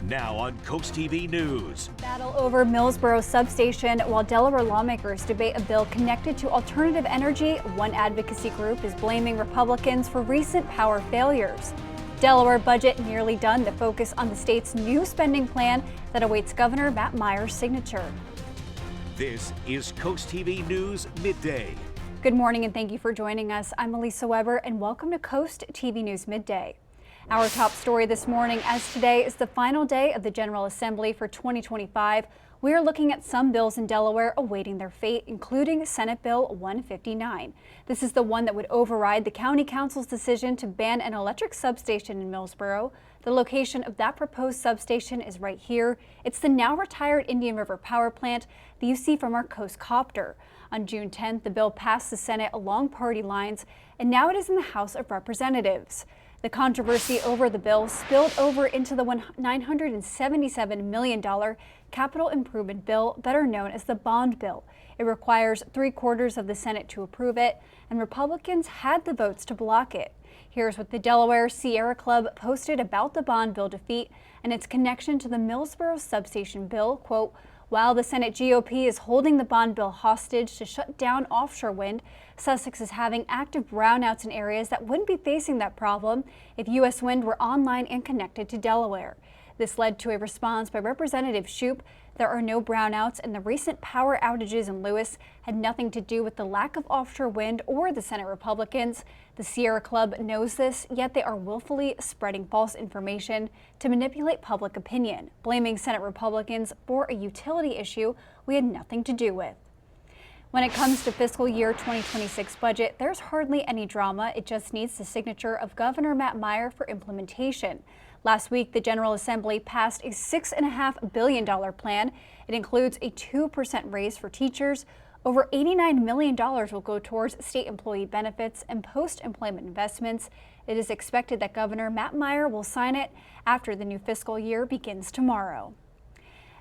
Now on CoastTV News. Battle over Millsboro substation while Delaware lawmakers debate a bill connected to alternative energy. One advocacy group is blaming Republicans for recent power failures. Delaware budget nearly done to focus on the state's new spending plan that awaits Governor Matt Meyer's signature. This is CoastTV News Midday. Good morning and thank you for joining us. I'm Elisa Weber and welcome to CoastTV News Midday. Our top story this morning, as today is the final day of the General Assembly for 2025, we are looking at some bills in Delaware awaiting their fate, including Senate Bill 159. This is the one that would override the County Council's decision to ban an electric substation in Millsboro. The location of that proposed substation is right here. It's the now retired Indian River power plant that you see from our Coast Copter. On June 10th, the bill passed the Senate along party lines, and now it is in the House of Representatives. The controversy over the bill spilled over into the $977 million capital improvement bill, better known as the bond bill. It requires 3/4 of the Senate to approve it, and Republicans had the votes to block it. Here's what the Delaware Sierra Club posted about the bond bill defeat and its connection to the Millsboro substation bill. Quote, "While the Senate GOP is holding the bond bill hostage to shut down offshore wind, Sussex is having active brownouts in areas that wouldn't be facing that problem if U.S. wind were online and connected to Delaware." This led to a response by Representative Shoup. There are no brownouts, and the recent power outages in Lewis had nothing to do with the lack of offshore wind or the Senate Republicans. The Sierra Club knows this, yet they are willfully spreading false information to manipulate public opinion, blaming Senate Republicans for a utility issue we had nothing to do with. When it comes to fiscal year 2026 budget, there's hardly any drama. It just needs the signature of Governor Matt Meyer for implementation. Last week, the General Assembly passed a $6.5 billion plan. It includes a 2% raise for teachers. Over $89 million will go towards state employee benefits and post-employment investments. It is expected that Governor Matt Meyer will sign it after the new fiscal year begins tomorrow.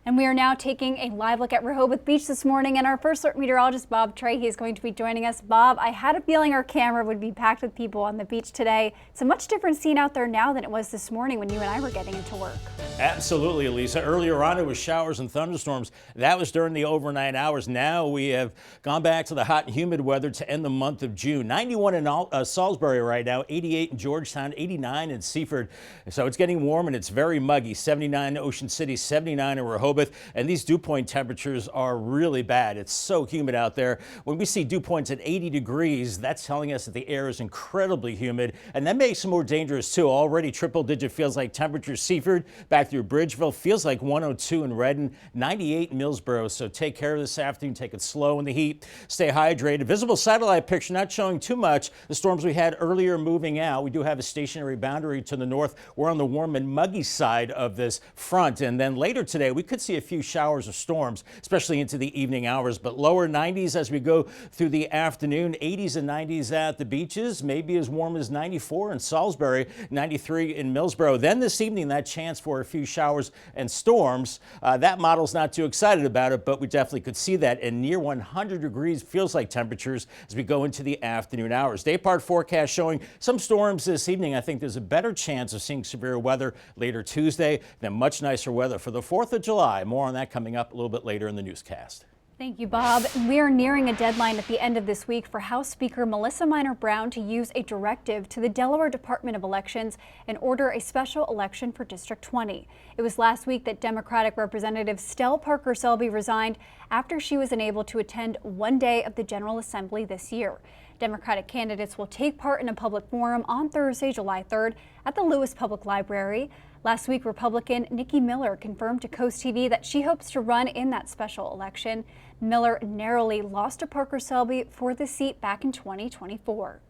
And we are now taking a live look at Rehoboth Beach this morning, and our first alert meteorologist, Bob Trey, is going to be joining us. Bob, I had a feeling our camera would be packed with people on the beach today. It's a much different scene out there now than it was this morning when you and I were getting into work. Absolutely, Elisa. Earlier on, it was showers and thunderstorms. That was during the overnight hours. Now we have gone back to the hot and humid weather to end the month of June. 91 in Salisbury right now, 88 in Georgetown, 89 in Seaford. So it's getting warm and it's very muggy. 79 in Ocean City, 79 in Rehoboth. And these dew point temperatures are really bad. It's so humid out there. When we see dew points at 80 degrees, that's telling us that the air is incredibly humid, and that makes it more dangerous too. Already triple-digit feels like temperatures. Seaford back through Bridgeville feels like 102 in Redden, 98 in Millsboro. So take care of this afternoon. Take it slow in the heat. Stay hydrated. Visible satellite picture not showing too much. The storms we had earlier moving out. We do have a stationary boundary to the north. We're on the warm and muggy side of this front, and then later today we could see a few showers of storms, especially into the evening hours, but lower 90s as we go through the afternoon. 80s and 90s at the beaches, maybe as warm as 94 in Salisbury, 93 in Millsboro. Then this evening, that chance for a few showers and storms. That model's not too excited about it, but we definitely could see that. And near 100 degrees feels like temperatures as we go into the afternoon hours. Day part forecast showing some storms this evening. I think there's a better chance of seeing severe weather later Tuesday, then much nicer weather for the 4th of July. More on that coming up a little bit later in the newscast. Thank you, Bob. We are nearing a deadline at the end of this week for House Speaker Melissa Minor Brown to use a directive to the Delaware Department of Elections and order a special election for District 20. It was last week that Democratic Representative Stell Parker Selby resigned after she was unable to attend one day of the General Assembly this year. Democratic candidates will take part in a public forum on Thursday, July 3rd at the Lewis Public Library. Last week, Republican Nikki Miller confirmed to CoastTV that she hopes to run in that special election. Miller narrowly lost to Parker Selby for the seat back in 2024.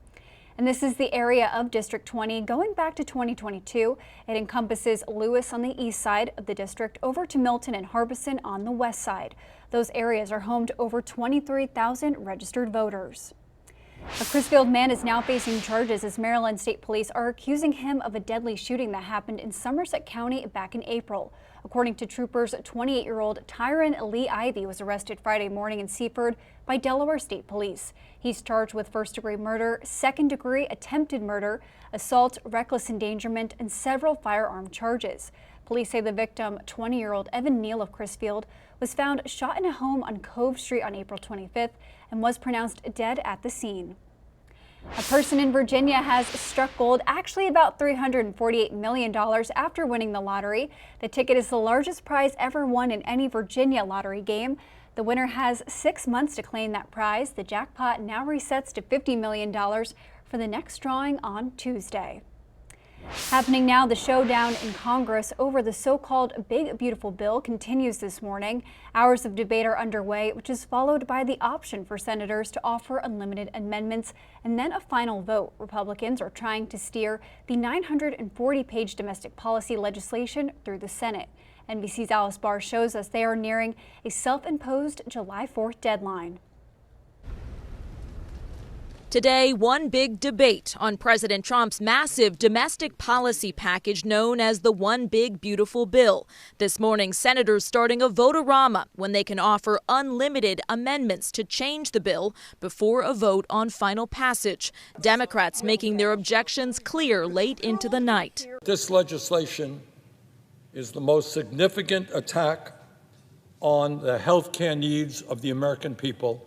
And this is the area of District 20 going back to 2022. It encompasses Lewis on the east side of the district over to Milton and Harbison on the west side. Those areas are home to over 23,000 registered voters. A Crisfield man is now facing charges as Maryland State Police are accusing him of a deadly shooting that happened in Somerset County back in April. According to troopers, 28-year-old Tyron Lee Ivy was arrested Friday morning in Seaford by Delaware State Police. He's charged with first-degree murder, second-degree attempted murder, assault, reckless endangerment, and several firearm charges. Police say the victim, 20-year-old Evan Neal of Crisfield, was found shot in a home on Cove Street on April 25th and was pronounced dead at the scene. A person in Virginia has struck gold, actually about $348 million after winning the lottery. The ticket is the largest prize ever won in any Virginia lottery game. The winner has 6 months to claim that prize. The jackpot now resets to $50 million for the next drawing on Tuesday. Happening now, the showdown in Congress over the so-called Big Beautiful Bill continues this morning. Hours of debate are underway, which is followed by the option for senators to offer unlimited amendments and then a final vote. Republicans are trying to steer the 940-page domestic policy legislation through the Senate. NBC's Alice Barr shows us they are nearing a self-imposed July 4th deadline. Today, one big debate on President Trump's massive domestic policy package known as the One Big Beautiful Bill. This morning, senators starting a vote-a-rama when they can offer unlimited amendments to change the bill before a vote on final passage. Democrats making their objections clear late into the night. This legislation is the most significant attack on the health care needs of the American people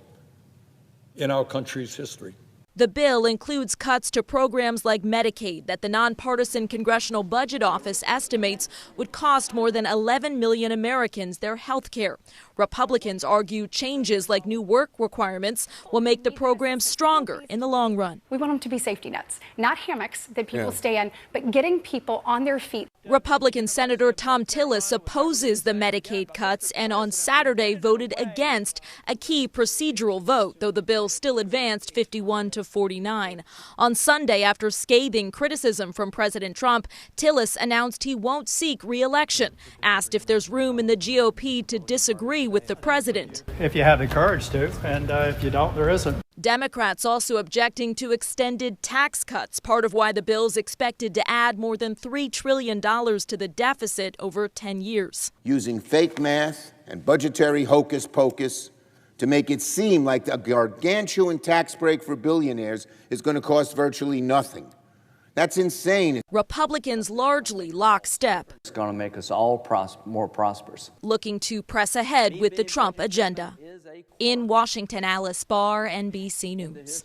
in our country's history. The bill includes cuts to programs like Medicaid that the nonpartisan Congressional Budget Office estimates would cost more than 11 million Americans their health care. Republicans argue changes like new work requirements will make the program stronger in the long run. We want them to be safety nets, not hammocks that people stay in, but getting people on their feet. Republican Senator Tom Tillis opposes the Medicaid cuts and on Saturday voted against a key procedural vote, though the bill still advanced 51-49. On Sunday, after scathing criticism from President Trump, Tillis announced he won't seek re-election. Asked if there's room in the GOP to disagree with the president. If you have the courage to, and if you don't, there isn't. Democrats also objecting to extended tax cuts, part of why the bill's expected to add more than $3 trillion to the deficit over 10 years. Using fake math and budgetary hocus pocus to make it seem like a gargantuan tax break for billionaires is going to cost virtually nothing. That's insane. Republicans largely lockstep. It's going to make us all more prosperous. Looking to press ahead with the Trump agenda. In Washington, Alice Barr, NBC News.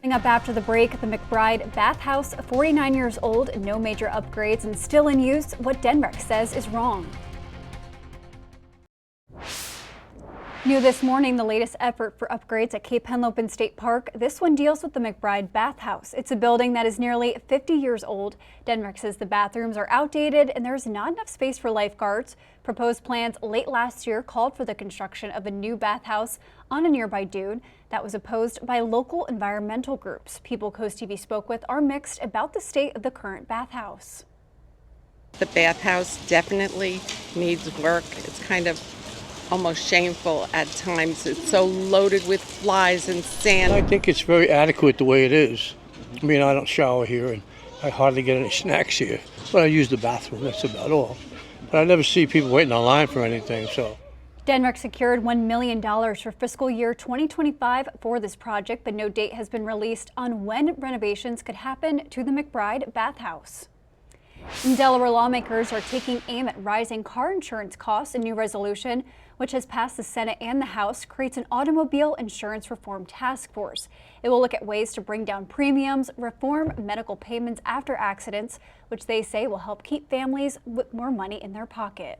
Coming up after the break, the McBride bathhouse, 49 years old, no major upgrades and still in use. What Denmark says is wrong. New this morning, the latest effort for upgrades at Cape Henlopen State Park. This one deals with the McBride bathhouse. It's a building that is nearly 50 years old. Denmark says the bathrooms are outdated and there's not enough space for lifeguards. Proposed plans late last year called for the construction of a new bathhouse on a nearby dune that was opposed by local environmental groups. People CoastTV spoke with are mixed about the state of the current bathhouse. The bathhouse definitely needs work. It's kind of almost shameful at times. It's so loaded with flies and sand. I think it's very adequate the way it is. I mean, I don't shower here and I hardly get any snacks here, but I use the bathroom, that's about all. But I never see people waiting online for anything, so. Denmark secured $1 million for fiscal year 2025 for this project, but no date has been released on when renovations could happen to the McBride bathhouse. In Delaware, lawmakers are taking aim at rising car insurance costs. A new resolution, which has passed the Senate and the House, creates an automobile insurance reform task force. It will look at ways to bring down premiums, reform medical payments after accidents, which they say will help keep families with more money in their pocket.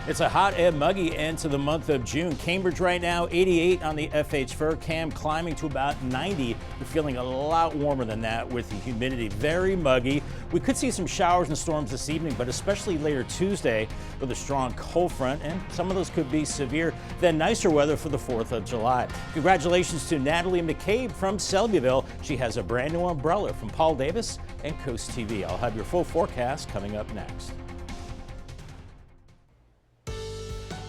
It's a hot and muggy end to the month of June. Cambridge right now, 88 on the FH Fur Cam, climbing to about 90. We're feeling a lot warmer than that with the humidity. Very muggy. We could see some showers and storms this evening, but especially later Tuesday with a strong cold front, and some of those could be severe. Then nicer weather for the 4th of July. Congratulations to Natalie McCabe from Selbyville. She has a brand new umbrella from Paul Davis and CoastTV. I'll have your full forecast coming up next.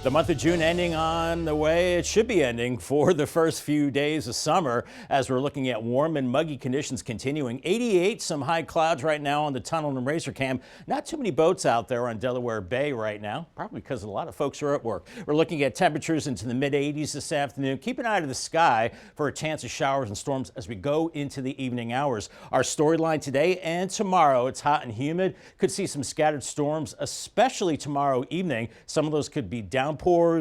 The month of June ending on the way it should be ending for the first few days of summer as we're looking at warm and muggy conditions continuing. 88, some high clouds right now on the tunnel and racer cam. Not too many boats out there on Delaware Bay right now, probably because a lot of folks are at work. We're looking at temperatures into the mid-80s this afternoon. Keep an eye to the sky for a chance of showers and storms as we go into the evening hours. Our storyline today and tomorrow, it's hot and humid. Could see some scattered storms, especially tomorrow evening. Some of those could be downpours,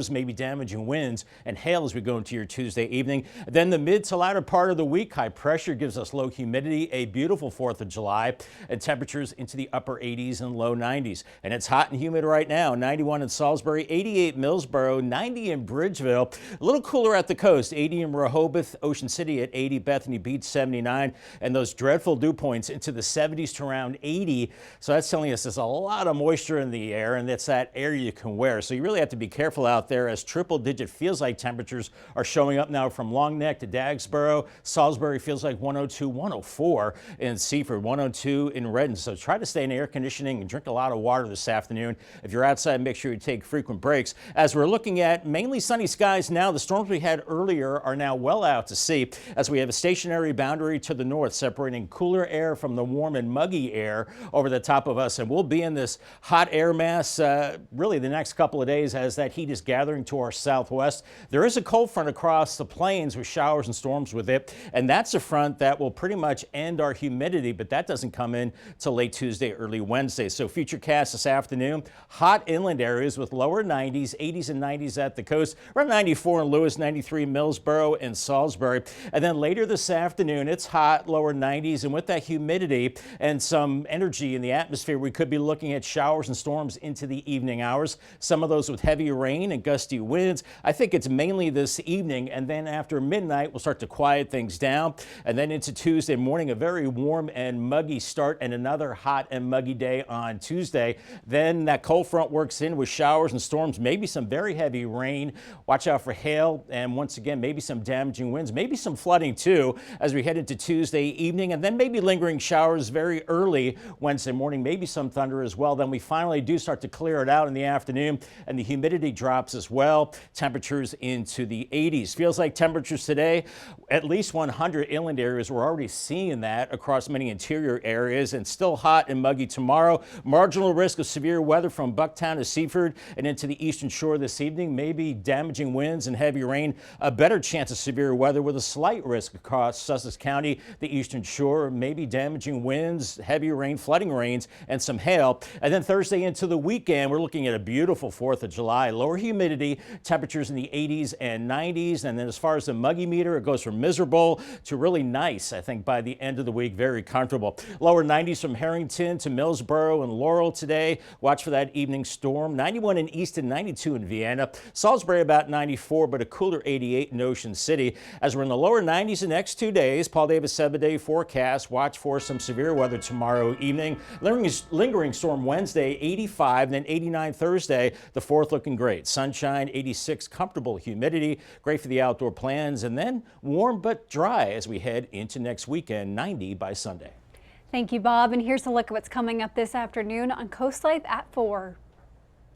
maybe damaging winds and hail as we go into your Tuesday evening. Then the mid to latter part of the week, high pressure gives us low humidity, a beautiful 4th of July, and temperatures into the upper 80s and low 90s. And it's hot and humid right now. 91 in Salisbury, 88 Millsboro, 90 in Bridgeville. A little cooler at the coast, 80 in Rehoboth, Ocean City at 80, Bethany Beach 79, and those dreadful dew points into the 70s to around 80. So that's telling us there's a lot of moisture in the air, and that's that air you can wear. So you really have to be careful out there as triple-digit feels-like temperatures are showing up now from Long Neck to Dagsboro. Salisbury feels like 102, 104 in Seaford, 102 in Redden. So try to stay in air conditioning and drink a lot of water this afternoon. If you're outside, make sure you take frequent breaks. As we're looking at mainly sunny skies now, the storms we had earlier are now well out to sea as we have a stationary boundary to the north separating cooler air from the warm and muggy air over the top of us. And we'll be in this hot air mass really the next couple of days as that heat is gathering to our southwest. There is a cold front across the plains with showers and storms with it, and that's a front that will pretty much end our humidity, but that doesn't come in till late Tuesday, early Wednesday. So futurecast this afternoon, hot inland areas with lower 90s, 80s and 90s at the coast, around 94 in Lewis, 93 Millsboro and Salisbury. And then later this afternoon, it's hot, lower 90s, and with that humidity and some energy in the atmosphere, we could be looking at showers and storms into the evening hours. Some of those with heavy rain and gusty winds. I think it's mainly this evening, and then after midnight we'll start to quiet things down, and then into Tuesday morning a very warm and muggy start and another hot and muggy day on Tuesday. Then that cold front works in with showers and storms, maybe some very heavy rain. Watch out for hail, and once again maybe some damaging winds, maybe some flooding too as we head into Tuesday evening, and then maybe lingering showers very early Wednesday morning, maybe some thunder as well. Then we finally do start to clear it out in the afternoon, and the humidity drops as well. Temperatures into the 80s. Feels like temperatures today, at least 100 inland areas. We're already seeing that across many interior areas, and still hot and muggy tomorrow. Marginal risk of severe weather from Bucktown to Seaford and into the eastern shore this evening. Maybe damaging winds and heavy rain. A better chance of severe weather with a slight risk across Sussex County, the eastern shore. Maybe damaging winds, heavy rain, flooding rains, and some hail. And then Thursday into the weekend, we're looking at a beautiful 4th of July. Lower humidity, temperatures in the 80s and 90s. And then as far as the muggy meter, it goes from miserable to really nice. I think by the end of the week, very comfortable. Lower 90s from Harrington to Millsboro and Laurel today. Watch for that evening storm. 91 in Easton, 92 in Vienna. Salisbury about 94, but a cooler 88 in Ocean City. As we're in the lower 90s the next 2 days, Paul Davis 7-day forecast. Watch for some severe weather tomorrow evening. Lingering storm Wednesday, 85, then 89 Thursday. The 4th looking great. Sunshine, 86, comfortable humidity, great for the outdoor plans, and then warm but dry as we head into next weekend, 90 by Sunday. Thank you, Bob. And here's a look at what's coming up this afternoon on Coast Life at 4.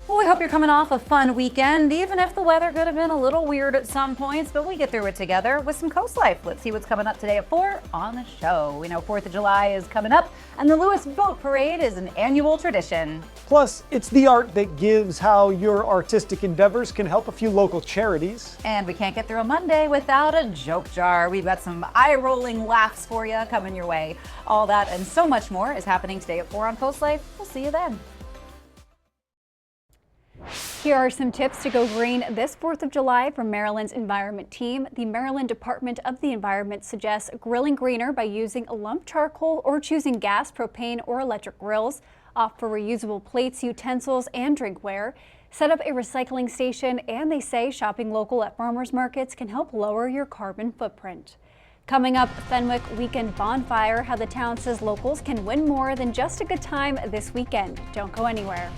Well, we hope you're coming off a fun weekend, even if the weather could have been a little weird at some points, but we get through it together with some Coast Life. Let's see what's coming up today at 4 on the show. We know 4th of July is coming up, and the Lewis Boat Parade is an annual tradition. Plus, it's the art that gives how your artistic endeavors can help a few local charities. And we can't get through a Monday without a joke jar. We've got some eye-rolling laughs for you coming your way. All that and so much more is happening today at 4 on Coast Life. We'll see you then. Here are some tips to go green this 4th of July from Maryland's Environment Team. The Maryland Department of the Environment suggests grilling greener by using a lump charcoal or choosing gas, propane, or electric grills. Opt for reusable plates, utensils, and drinkware. Set up a recycling station, and they say shopping local at farmers markets can help lower your carbon footprint. Coming up, Fenwick Weekend Bonfire, how the town says locals can win more than just a good time this weekend. Don't go anywhere.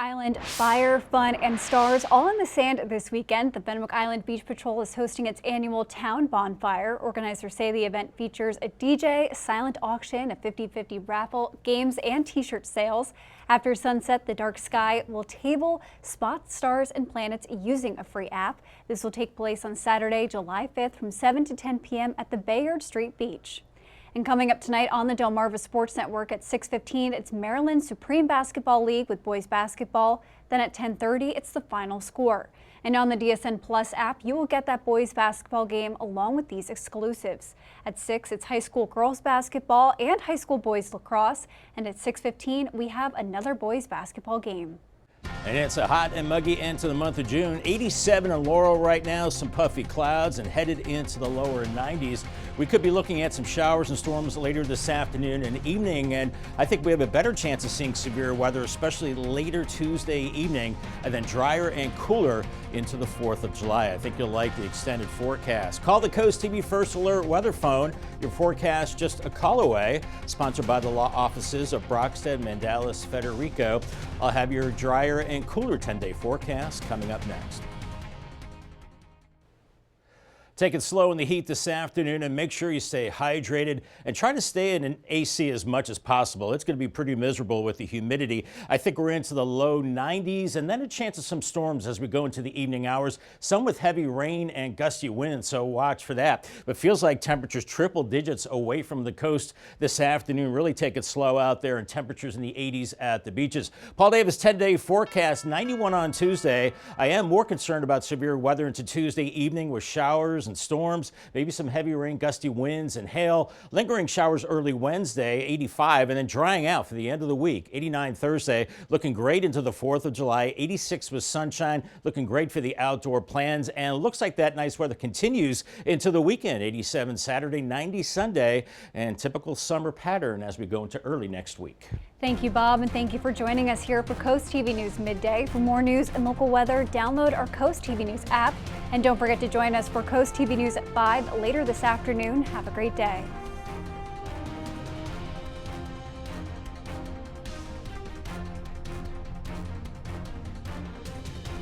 Island. Fire, fun, and stars all in the sand this weekend. The Benwick Island Beach Patrol is hosting its annual town bonfire. Organizers say the event features a DJ, silent auction, a 50-50 raffle, games, and t-shirt sales. After sunset, the dark sky will table spot stars and planets using a free app. This will take place on Saturday, July 5th from 7 to 10 p.m. at the Bayard Street Beach. And coming up tonight on the Delmarva Sports Network at 6:15, it's Maryland Supreme Basketball League with boys basketball. Then at 10:30, it's the final score. And on the DSN Plus app, you will get that boys basketball game along with these exclusives. At 6, it's high school girls basketball and high school boys lacrosse. And at 6:15, we have another boys basketball game. And it's a hot and muggy end to the month of June. 87 in Laurel right now, some puffy clouds, and headed into the lower 90s. We could be looking at some showers and storms later this afternoon and evening, and I think we have a better chance of seeing severe weather, especially later Tuesday evening, and then drier and cooler into the 4th of July. I think you'll like the extended forecast. Call the Coast TV First Alert weather phone. Your forecast just a call away. Sponsored by the law offices of Brockstead, Mandalis, Federico. I'll have your drier and cooler 10-day forecast coming up next. Take it slow in the heat this afternoon and make sure you stay hydrated and try to stay in an AC as much as possible. It's going to be pretty miserable with the humidity. I think we're into the low 90s and then a chance of some storms as we go into the evening hours, some with heavy rain and gusty winds, so watch for that. But feels like temperatures triple digits away from the coast this afternoon. Really take it slow out there and temperatures in the 80s at the beaches. Paul Davis 10-day forecast, 91 on Tuesday. I am more concerned about severe weather into Tuesday evening with showers and storms, maybe some heavy rain, gusty winds and hail. Lingering showers early Wednesday, 85, and then drying out for the end of the week. 89 Thursday, looking great into the 4th of July. 86 with sunshine, looking great for the outdoor plans, and looks like that nice weather continues into the weekend. 87 Saturday, 90 Sunday, and typical summer pattern as we go into early next week. Thank you, Bob, and thank you for joining us here for Coast TV News Midday. For more news and local weather, download our Coast TV News app. And don't forget to join us for Coast TV News at 5 later this afternoon. Have a great day.